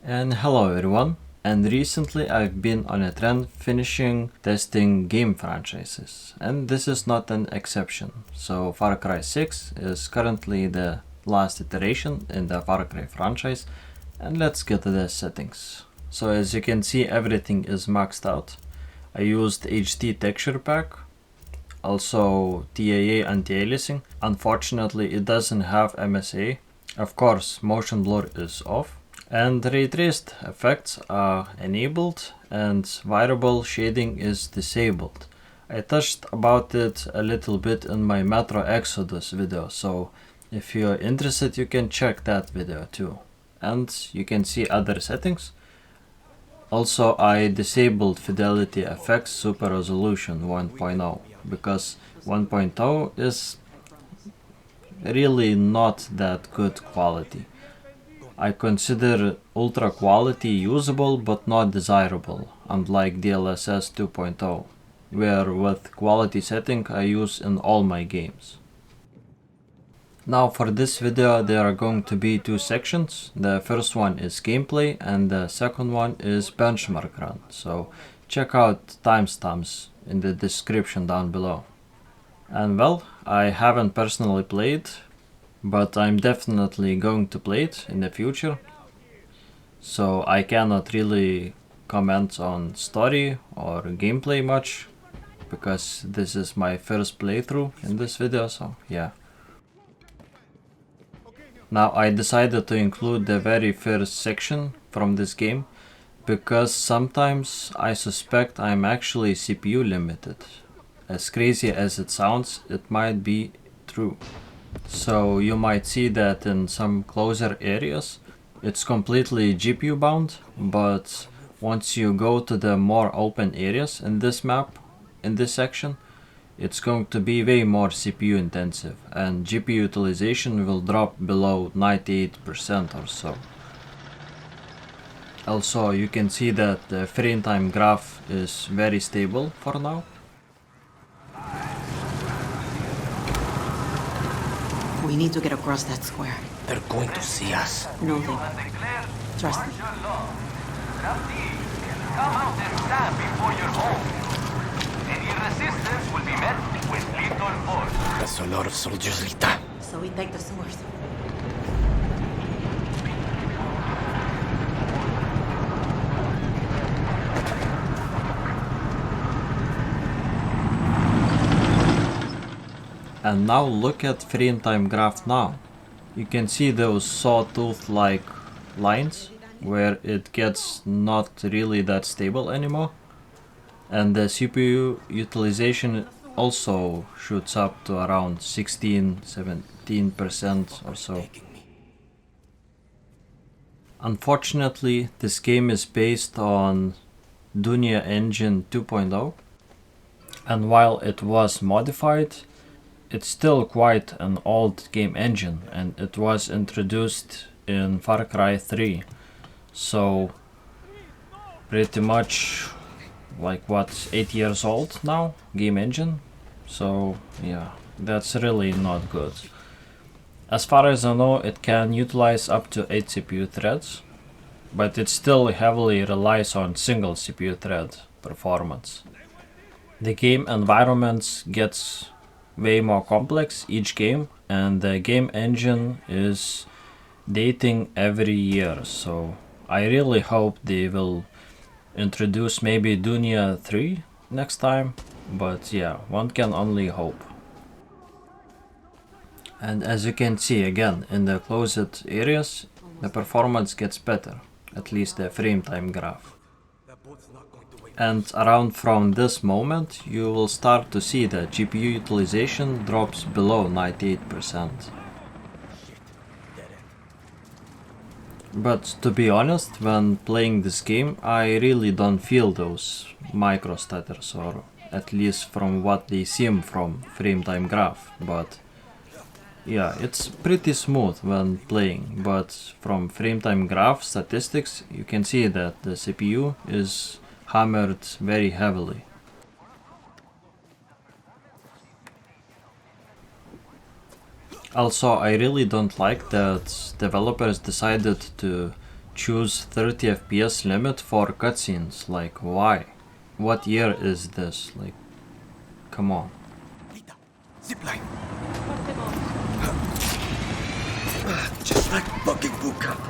And hello everyone, and recently I've been on a trend finishing testing game franchises, and this is not an exception. So Far Cry 6 is currently the last iteration in the Far Cry franchise, and let's get to the settings. So as you can see, everything is maxed out. I used HD texture pack, also TAA anti-aliasing. Unfortunately it doesn't have MSA. Of course, motion blur is off. And ray traced effects are enabled and variable shading is disabled. I touched about it a little bit in my Metro Exodus video, so if you're interested you can check that video too. And you can see other settings. Also, I disabled Fidelity FX Super Resolution 1.0 because 1.0 is really not that good quality. I consider ultra quality usable but not desirable, unlike DLSS 2.0, where with quality setting I use in all my games. Now for this video there are going to be two sections. The first one is gameplay and the second one is benchmark run, so check out timestamps in the description down below. And well, I haven't personally played, but I'm definitely going to play it in the future, so I cannot really comment on story or gameplay much, because this is my first playthrough in this video, so yeah. Now I decided to include the very first section from this game, because sometimes I suspect I'm actually CPU limited. As crazy as it sounds, it might be true. So you might see that in some closer areas it's completely GPU bound, but once you go to the more open areas in this map, in this section, it's going to be way more CPU intensive and GPU utilization will drop below 98% or so. Also, you can see that the frame time graph is very stable for now. We need to get across that square. They're going to see us. No, they won't. Trust me. Come out and stand before your home. Any resistance will be met with lethal force. That's a lot of soldiers, Rita. So we take the sewers. And now look at frame time graph now. You can see those sawtooth like lines where it gets not really that stable anymore. And the CPU utilization also shoots up to around 16-17% or so. Unfortunately, this game is based on Dunia Engine 2.0, and while it was modified, it's still quite an old game engine, and it was introduced in Far Cry 3. So pretty much like what, 8 years old now, game engine. So yeah, that's really not good. As far as I know, it can utilize up to 8 CPU threads, but it still heavily relies on single CPU thread performance. The game environments gets way more complex each game, and the game engine is dating every year, so I really hope they will introduce maybe Dunia 3 next time, but yeah, one can only hope. And as you can see again, in the closed areas the performance gets better, at least the frame time graph. And around from this moment you will start to see that GPU utilization drops below 98%. But to be honest, when playing this game I really don't feel those micro stutters, or at least from what they seem from frame time graph. But yeah, it's pretty smooth when playing, but from frame time graph statistics you can see that the CPU is hammered very heavily. Also, I really don't like that developers decided to choose 30 FPS limit for cutscenes. Like, why? What year is this? Like, come on. Zipline. Just like fucking boot camp.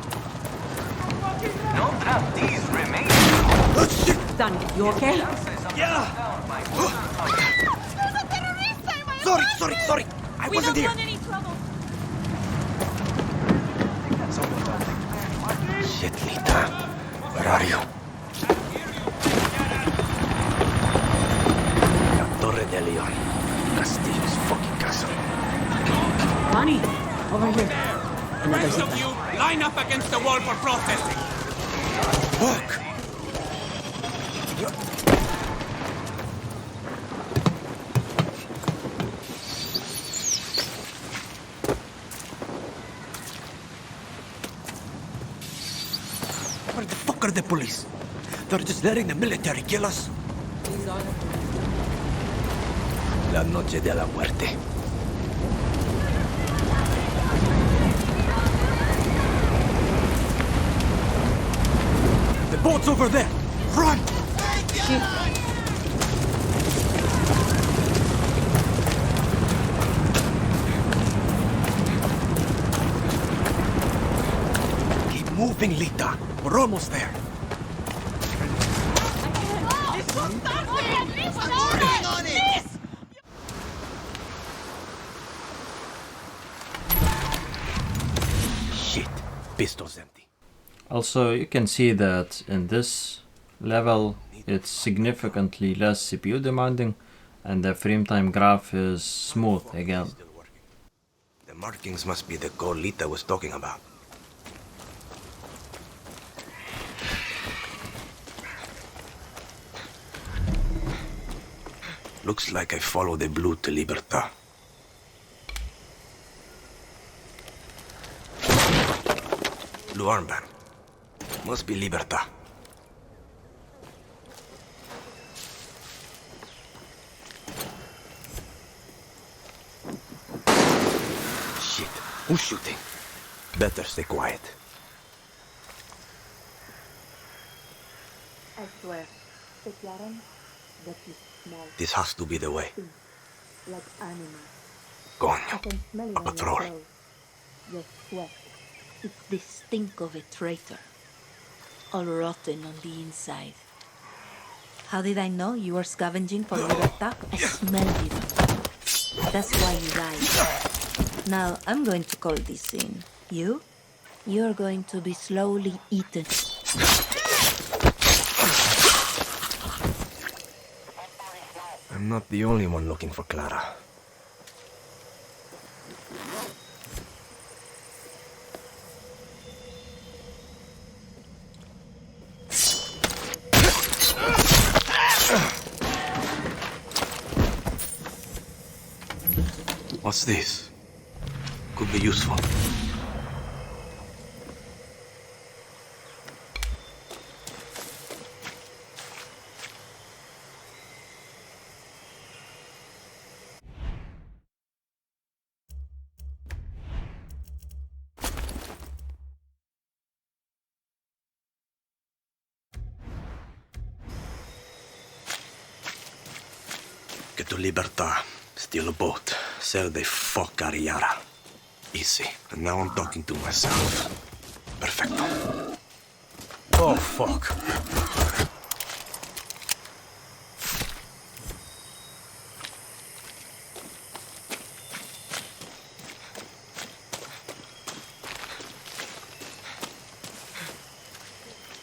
No draftees remain. Oh shit! Danny, you okay? Yeah! Sorry! I wasn't here! Shit, Lita. Where are you? La Torre de Leon. Castillo's fucking castle. Danny, over here. Another Rest of you, line up against the wall for processing. Fuck! Where the fuck are the police? They're just letting the military kill us. La noche de la muerte. The boat's over there! Run! Keep moving, Lita. We're almost there. Shit. Pistol's empty. Also, you can see that in this level it's significantly less CPU demanding and the frame time graph is smooth again. The markings must be the gold Lita was talking about. Looks like I follow the blue to Libertad. Blue armband. Must be Libertad. Shit. Who's shooting? Better stay quiet. I swear, declaran that is small, This has to be the way. like animals. I Coño. can smell it A on your patrol. clothes. Your sweat. It's the stink of a traitor. All rotten on the inside. How did I know you were scavenging for Libertad? I smelled it. That's why you died. Now I'm going to call this in. You're going to be slowly eaten. I'm not the only one looking for Clara. What's this? Could be useful. Get to Libertad, steal a boat, sell the fuck out of Yara. Easy. And now I'm talking to myself. Perfecto. Oh, fuck.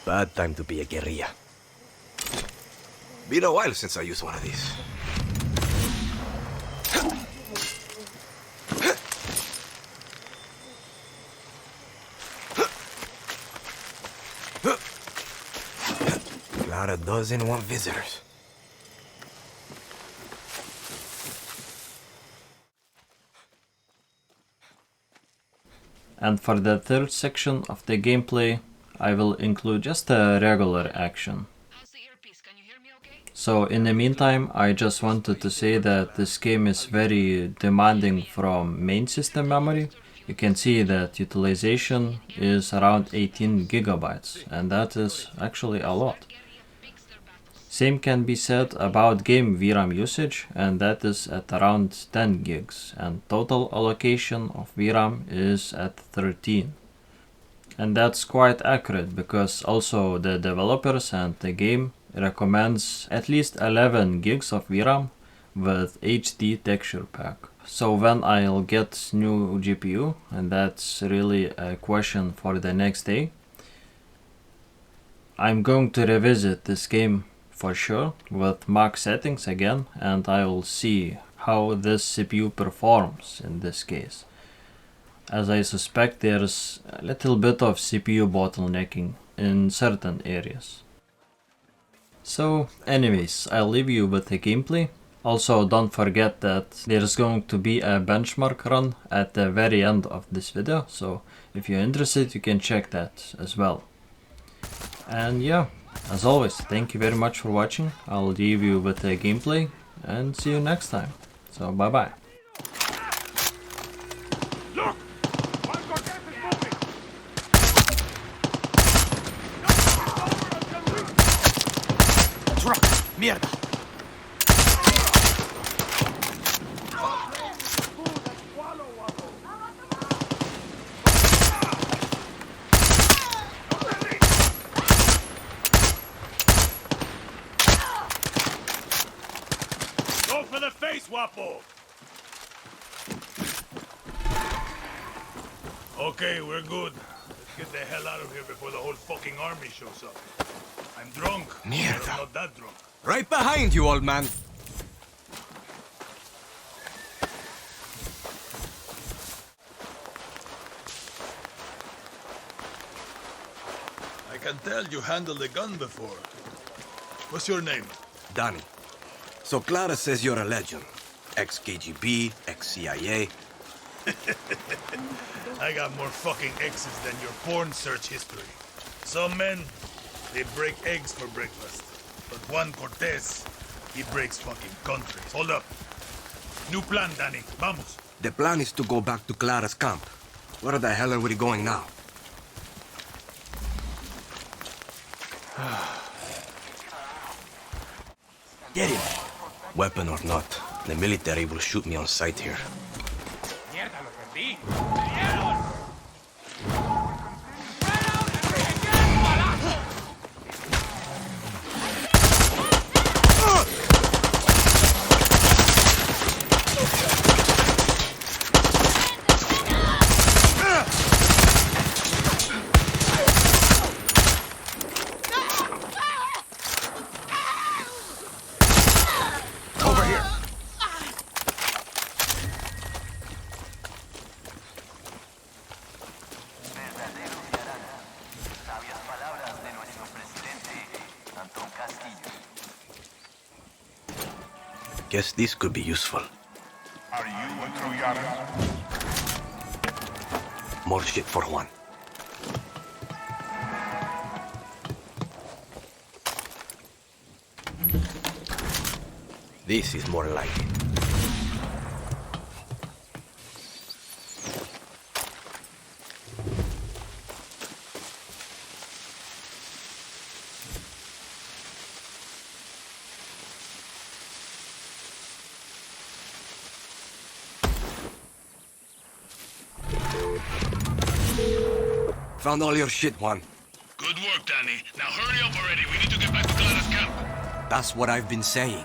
Bad time to be a guerrilla. Been a while since I used one of these. Clara doesn't want visitors. And for the third section of the gameplay, I will include just a regular action. So in the meantime, I just wanted to say that this game is very demanding from main system memory, you can see that utilization is around 18 gigabytes, and that is actually a lot. Same can be said about game VRAM usage, and that is at around 10 gigs, and total allocation of VRAM is at 13. And that's quite accurate because also the developers and the game recommends at least 11 gigs of VRAM with HD texture pack. So when I'll get new GPU, and that's really a question for the next day, I'm going to revisit this game for sure with max settings again, and I will see how this CPU performs in this case, as I suspect there's a little bit of CPU bottlenecking in certain areas. So anyways, I'll leave you with the gameplay. Also, don't forget that there's going to be a benchmark run at the very end of this video, so if you're interested you can check that as well. And yeah, as always, thank you very much for watching. I'll leave you with the gameplay and see you next time. So bye bye. Look! One Corsair is moving! Truck! Mierda! Go for the face, Wapo! Okay, we're good. Let's get the hell out of here before the whole fucking army shows up. I'm drunk. Mierda. But I'm not that drunk. Right behind you, old man! I can tell you handled a gun before. What's your name? Danny. So Clara says you're a legend. Ex-KGB, ex-CIA. I got more fucking X's than your porn search history. Some men, they break eggs for breakfast. But Juan Cortez, he breaks fucking countries. Hold up. New plan, Danny. Vamos. The plan is to go back to Clara's camp. Where the hell are we going now? Get him! Weapon or not, the military will shoot me on sight here. Mierda, lo perdí. Over here! Sabias palabras de nuestro presidente, Antón Castillo. Guess this could be useful. Are you a true Yara? More shit for Juan. This is more like it. Found all your shit, Juan. Good work, Danny. Now hurry up already. We need to get back to Clara's camp. That's what I've been saying.